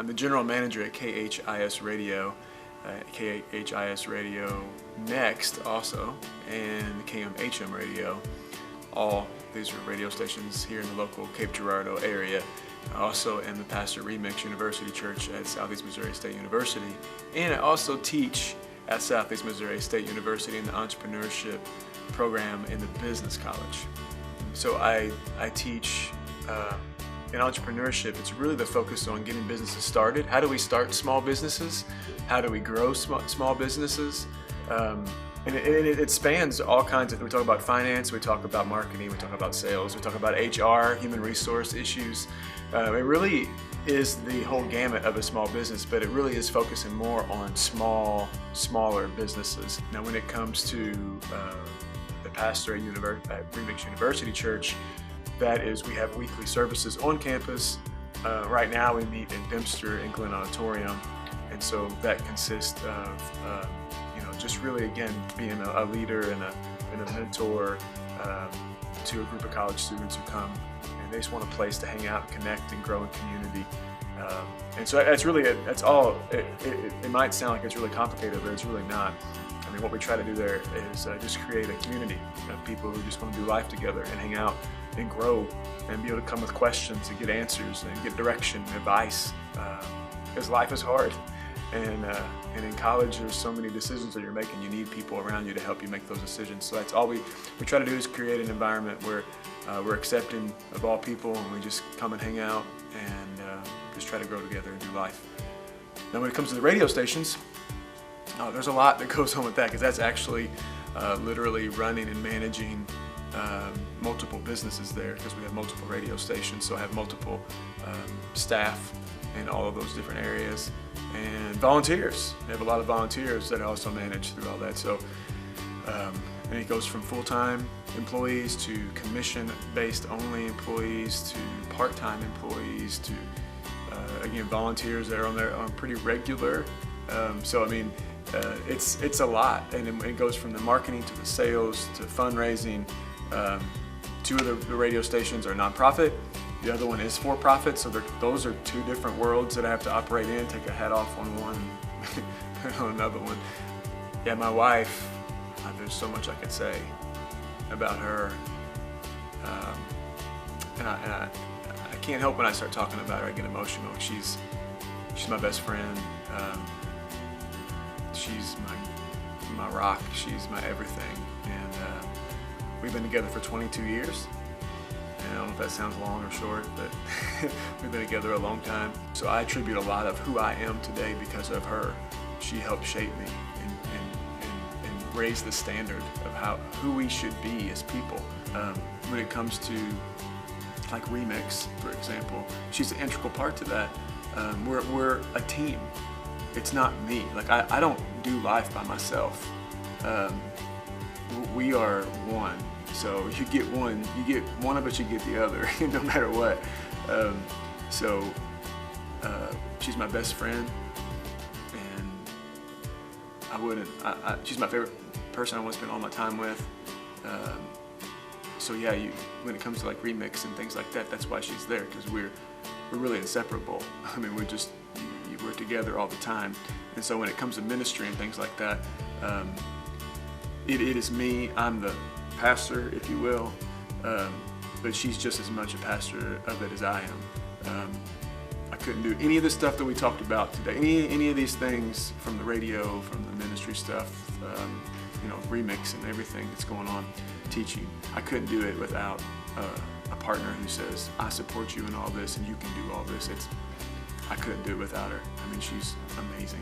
I'm the general manager at KHIS Radio, KHIS Radio Next also, and KMHM Radio. All these are radio stations here in the local Cape Girardeau area. I also am the pastor at Remix University Church at Southeast Missouri State University, and I also teach at Southeast Missouri State University in the entrepreneurship program in the business college. So I teach in entrepreneurship. It's really the focus on getting businesses started. How do we start small businesses? How do we grow small businesses? And it spans all kinds of, we talk about finance, we talk about marketing, we talk about sales, we talk about HR, human resource issues. It really is the whole gamut of a small business, but it really is focusing more on smaller businesses. Now when it comes to the pastor at Remix University Church, that is, we have weekly services on campus. Right now we meet in Dempster and Glenn Auditorium, and so that consists of just really, again, being a leader and a mentor to a group of college students who come and they just want a place to hang out, connect, and grow in community. And so that's really, that's all, it might sound like it's really complicated, but it's really not. I mean, what we try to do there is just create a community of people who just want to do life together and hang out and grow and be able to come with questions and get answers and get direction and advice, because life is hard. And in college, there's so many decisions that you're making. You need people around you to help you make those decisions. So that's all we try to do, is create an environment where we're accepting of all people, and we just come and hang out and just try to grow together and do life. Now when it comes to the radio stations, there's a lot that goes on with that, because that's actually literally running and managing multiple businesses there, because we have multiple radio stations, so I have multiple staff in all of those different areas, and volunteers. I have a lot of volunteers that I also manage through all that. So, and it goes from full-time employees to commission-based only employees to part-time employees to, again, volunteers that are on there on pretty regular. So I mean, it's a lot, and it goes from the marketing to the sales to fundraising. Two of the radio stations are nonprofit. The other one is for-profit, so those are two different worlds that I have to operate in, take a hat off on one, put on another one. Yeah, my wife, there's so much I could say about her. And I can't help when I start talking about her, I get emotional. She's my best friend. She's my rock, she's my everything. And we've been together for 22 years. I don't know if that sounds long or short, but we've been together a long time. So I attribute a lot of who I am today because of her. She helped shape me and raise the standard of who we should be as people. When it comes to like Remix, for example, she's an integral part to that. We're a team. It's not me. Like I don't do life by myself. We are one. So you get one of us, you get the other, no matter what. She's my best friend, and she's my favorite person I want to spend all my time with. So yeah, when it comes to like Remix and things like that, that's why she's there, because we're really inseparable. I mean, we're together all the time. And so when it comes to ministry and things like that, it is me. I'm the pastor, if you will, but she's just as much a pastor of it as I am. I couldn't do any of the stuff that we talked about today, any of these things, from the radio, from the ministry stuff, Remix and everything that's going on, teaching. I couldn't do it without a partner who says, I support you in all this and you can do all this. I couldn't do it without her. I mean, she's amazing.